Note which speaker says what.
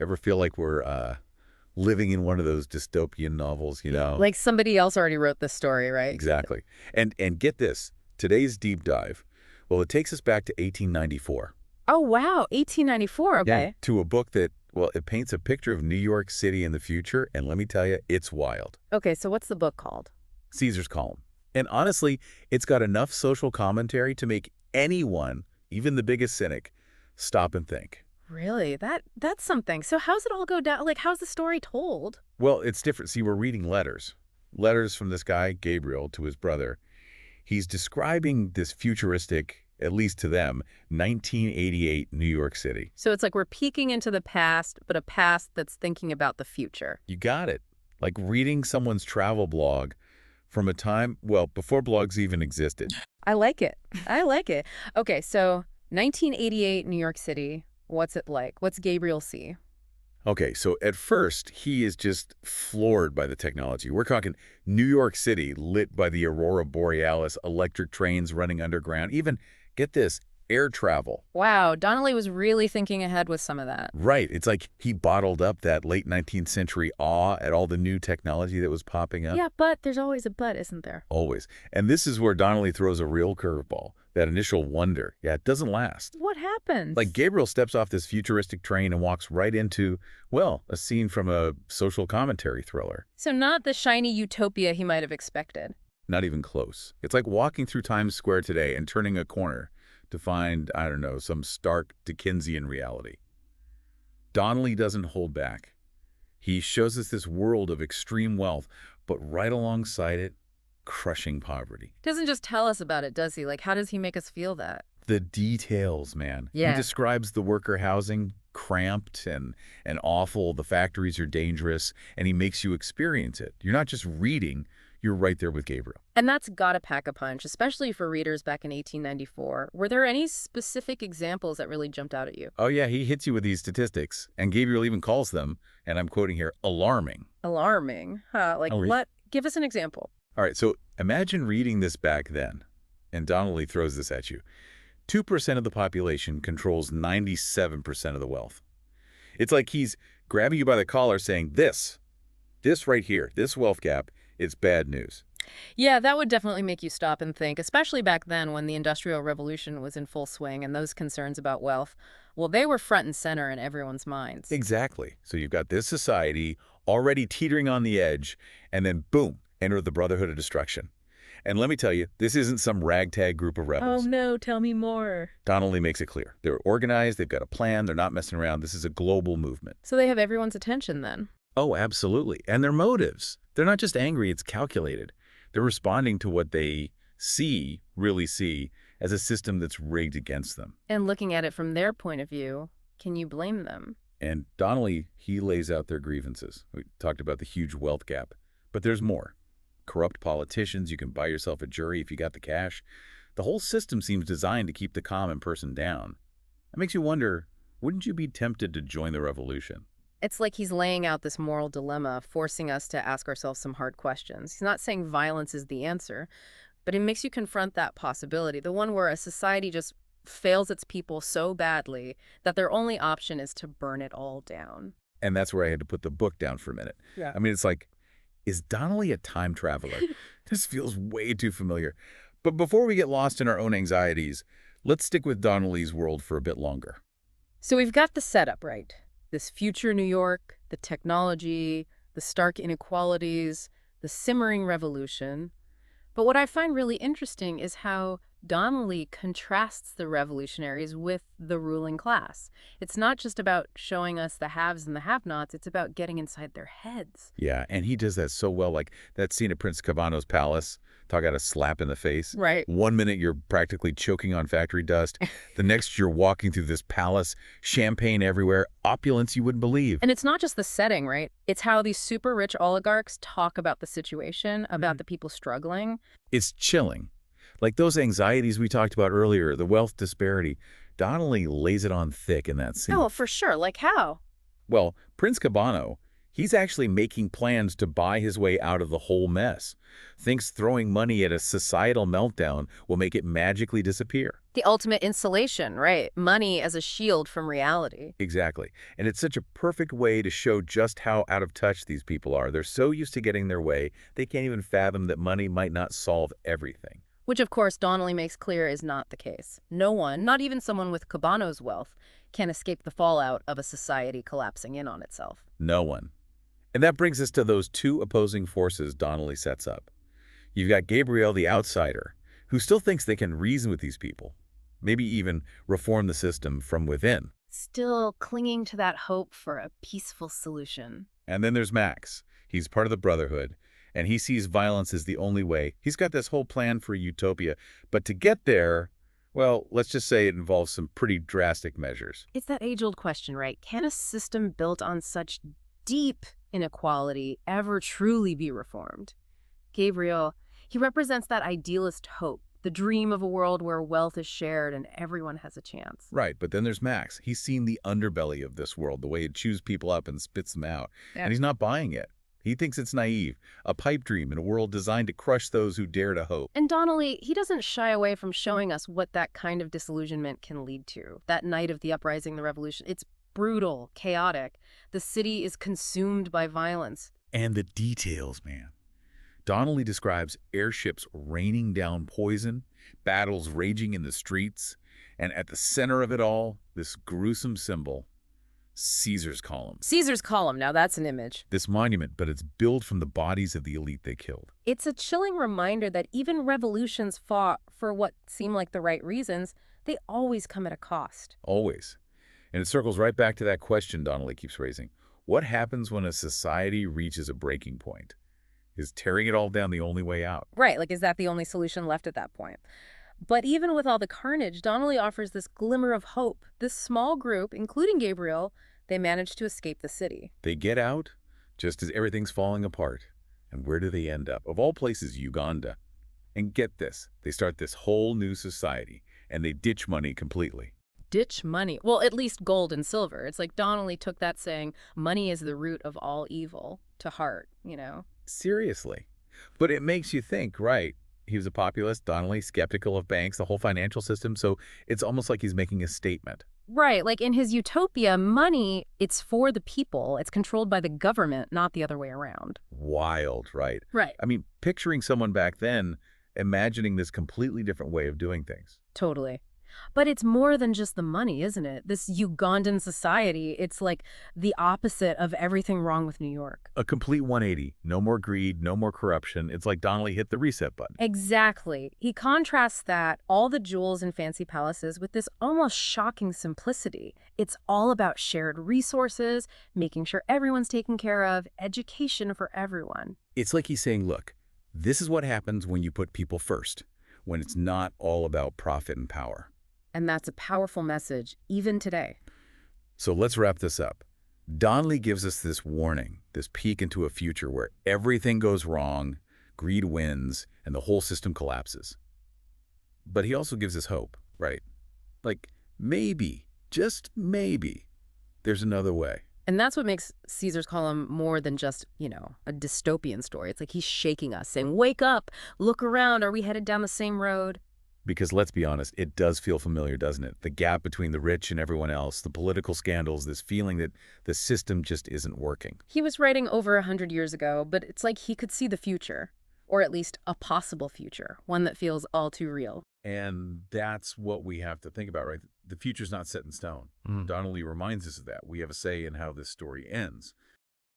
Speaker 1: Ever feel like we're living in one of those dystopian novels, you know?
Speaker 2: Like somebody else already wrote this story, right?
Speaker 1: Exactly. And get this, today's deep dive, well, it takes us back to 1894.
Speaker 2: Oh, wow. 1894.
Speaker 1: Yeah,
Speaker 2: Okay.
Speaker 1: to a book that, well, it paints a picture of New York City in the future, and let me tell you, it's wild.
Speaker 2: Okay, so what's the book called?
Speaker 1: Caesar's Column. And honestly, it's got enough social commentary to make anyone, even the biggest cynic, stop and think.
Speaker 2: Really? That's something. So how's it all go down? Like, how's the story told?
Speaker 1: Well, it's different. See, we're reading letters. Letters from this guy, Gabriel, to his brother. He's describing this futuristic, at least to them, 1988 New York City.
Speaker 2: So it's like we're peeking into the past, but a past that's thinking about the future.
Speaker 1: You got it. Like reading someone's travel blog from a time, well, before blogs even existed.
Speaker 2: I like it. I like it. Okay, so 1988 New York City. What's it like? What's Gabriel see?
Speaker 1: Okay, so at first, he is just floored by the technology. We're talking New York City lit by the aurora borealis, electric trains running underground, even, get this, air travel.
Speaker 2: Wow, Donnelly was really thinking ahead with some of that.
Speaker 1: Right, it's like he bottled up that late 19th century awe at all the new technology that was popping up.
Speaker 2: Yeah, but there's always a but, isn't there?
Speaker 1: Always. And this is where Donnelly throws a real curveball. That initial wonder, yeah, it doesn't last.
Speaker 2: What happens?
Speaker 1: Like Gabriel steps off this futuristic train and walks right into, well, a scene from a social commentary thriller.
Speaker 2: So not the shiny utopia he might have expected.
Speaker 1: Not even close. It's like walking through Times Square today and turning a corner to find, I don't know, some stark Dickensian reality. Donnelly doesn't hold back. He shows us this world of extreme wealth, but right alongside it, crushing poverty.
Speaker 2: Doesn't just tell us about it, does he? Like, how does he make us feel that?
Speaker 1: The details, man.
Speaker 2: Yeah.
Speaker 1: He describes the worker housing cramped and awful. The factories are dangerous, and he makes you experience it. You're not just reading, you're right there with Gabriel.
Speaker 2: And that's gotta pack a punch, especially for readers back in 1894. Were there any specific examples that really jumped out at you?
Speaker 1: Oh yeah, he hits you with these statistics, and Gabriel even calls them, and I'm quoting here, alarming.
Speaker 2: Alarming, huh? Like what? Give us an example.
Speaker 1: All right, so imagine reading this back then, and Donnelly throws this at you. 2% of the population controls 97% of the wealth. It's like he's grabbing you by the collar saying, this right here, this wealth gap, it's bad news.
Speaker 2: Yeah, that would definitely make you stop and think, especially back then when the Industrial Revolution was in full swing and those concerns about wealth, well, they were front and center in everyone's minds.
Speaker 1: Exactly. So you've got this society already teetering on the edge, and then boom, enter the Brotherhood of Destruction. And let me tell you, this isn't some ragtag group of rebels.
Speaker 2: Oh no, tell me more.
Speaker 1: Donnelly makes it clear. They're organized, they've got a plan, they're not messing around. This is a global movement.
Speaker 2: So they have everyone's attention then?
Speaker 1: Oh, absolutely. And their motives. They're not just angry, it's calculated. They're responding to what they really see, as a system that's rigged against them.
Speaker 2: And looking at it from their point of view, can you blame them?
Speaker 1: And Donnelly, he lays out their grievances. We talked about the huge wealth gap. But there's more. Corrupt politicians, you can buy yourself a jury if you got the cash. The whole system seems designed to keep the common person down. It makes you wonder, wouldn't you be tempted to join the revolution?
Speaker 2: It's like he's laying out this moral dilemma, forcing us to ask ourselves some hard questions. He's not saying violence is the answer, but it makes you confront that possibility, the one where a society just fails its people so badly that their only option is to burn it all down.
Speaker 1: And that's where I had to put the book down for a minute.
Speaker 2: Yeah.
Speaker 1: I mean, it's like, is Donnelly a time traveler? This feels way too familiar. But before we get lost in our own anxieties, let's stick with Donnelly's world for a bit longer.
Speaker 2: So we've got the setup right. This future New York, the technology, the stark inequalities, the simmering revolution. But what I find really interesting is how Donnelly contrasts the revolutionaries with the ruling class. It's not just about showing us the haves and the have-nots, it's about getting inside their heads.
Speaker 1: Yeah, and he does that so well, like that scene at Prince Cavanaugh's palace. Talk about a slap in the face.
Speaker 2: Right.
Speaker 1: 1 minute you're practically choking on factory dust. The next you're walking through this palace, champagne everywhere, opulence you wouldn't believe.
Speaker 2: And it's not just the setting, right? It's how these super rich oligarchs talk about the situation, about the people struggling.
Speaker 1: It's chilling. Like those anxieties we talked about earlier, the wealth disparity, Donnelly lays it on thick in that scene.
Speaker 2: Oh, for sure. Like how?
Speaker 1: Well, Prince Cabano, He's actually making plans to buy his way out of the whole mess. Thinks throwing money at a societal meltdown will make it magically disappear.
Speaker 2: The ultimate insulation, right? Money as a shield from reality.
Speaker 1: Exactly. And it's such a perfect way to show just how out of touch these people are. They're so used to getting their way, they can't even fathom that money might not solve everything.
Speaker 2: Which, of course, Donnelly makes clear is not the case. No one, not even someone with Cabano's wealth, can escape the fallout of a society collapsing in on itself.
Speaker 1: No one. And that brings us to those two opposing forces Donnelly sets up. You've got Gabriel the outsider, who still thinks they can reason with these people, maybe even reform the system from within.
Speaker 2: Still clinging to that hope for a peaceful solution.
Speaker 1: And then there's Max. He's part of the Brotherhood, and he sees violence as the only way. He's got this whole plan for a utopia, but to get there, well, let's just say it involves some pretty drastic measures.
Speaker 2: It's that age-old question, right? Can a system built on such deep inequality ever truly be reformed? Gabriel, he represents that idealist hope, the dream of a world where wealth is shared and everyone has a chance.
Speaker 1: Right, but then there's Max. He's seen the underbelly of this world, the way it chews people up and spits them out, and he's not buying it. He thinks it's naive, a pipe dream in a world designed to crush those who dare to hope.
Speaker 2: And Donnelly, he doesn't shy away from showing us what that kind of disillusionment can lead to. That night of the uprising, the revolution, it's brutal, chaotic. The city is consumed by violence.
Speaker 1: And the details, man. Donnelly describes airships raining down poison, battles raging in the streets, and at the center of it all, this gruesome symbol, Caesar's Column.
Speaker 2: Caesar's Column, now that's an image.
Speaker 1: This monument, but it's built from the bodies of the elite they killed.
Speaker 2: It's a chilling reminder that even revolutions fought for what seem like the right reasons, they always come at a cost.
Speaker 1: Always. And it circles right back to that question Donnelly keeps raising. What happens when a society reaches a breaking point? Is tearing it all down the only way out?
Speaker 2: Right, like is that the only solution left at that point? But even with all the carnage, Donnelly offers this glimmer of hope. This small group, including Gabriel, they manage to escape the city.
Speaker 1: They get out just as everything's falling apart. And where do they end up? Of all places, Uganda. And get this, they start this whole new society, and they ditch money completely.
Speaker 2: Ditch money. Well, at least gold and silver. It's like Donnelly took that saying, money is the root of all evil, to heart, you know?
Speaker 1: Seriously. But it makes you think, right? He was a populist, Donnelly, skeptical of banks, the whole financial system, so it's almost like he's making a statement.
Speaker 2: Right, like in his utopia, money, it's for the people. It's controlled by the government, not the other way around.
Speaker 1: Wild, right?
Speaker 2: Right.
Speaker 1: I mean, picturing someone back then, imagining this completely different way of doing things.
Speaker 2: Totally. But it's more than just the money, isn't it? This Ugandan society, it's like the opposite of everything wrong with New York.
Speaker 1: A complete 180. No more greed, no more corruption. It's like Donnelly hit the reset button.
Speaker 2: Exactly. He contrasts that, all the jewels and fancy palaces, with this almost shocking simplicity. It's all about shared resources, making sure everyone's taken care of, education for everyone.
Speaker 1: It's like he's saying, look, this is what happens when you put people first, when it's not all about profit and power.
Speaker 2: And that's a powerful message, even today.
Speaker 1: So let's wrap this up. Donnelly gives us this warning, this peek into a future where everything goes wrong, greed wins, and the whole system collapses. But he also gives us hope, right? Like, maybe, just maybe, there's another way.
Speaker 2: And that's what makes Caesar's Column more than just, you know, a dystopian story. It's like he's shaking us, saying, wake up, look around, are we headed down the same road?
Speaker 1: Because let's be honest, it does feel familiar, doesn't it? The gap between the rich and everyone else, the political scandals, this feeling that the system just isn't working.
Speaker 2: He was writing over 100 years ago, but it's like he could see the future, or at least a possible future, one that feels all too real.
Speaker 1: And that's what we have to think about, right? The future's not set in stone. Donnelly reminds us of that. We have a say in how this story ends.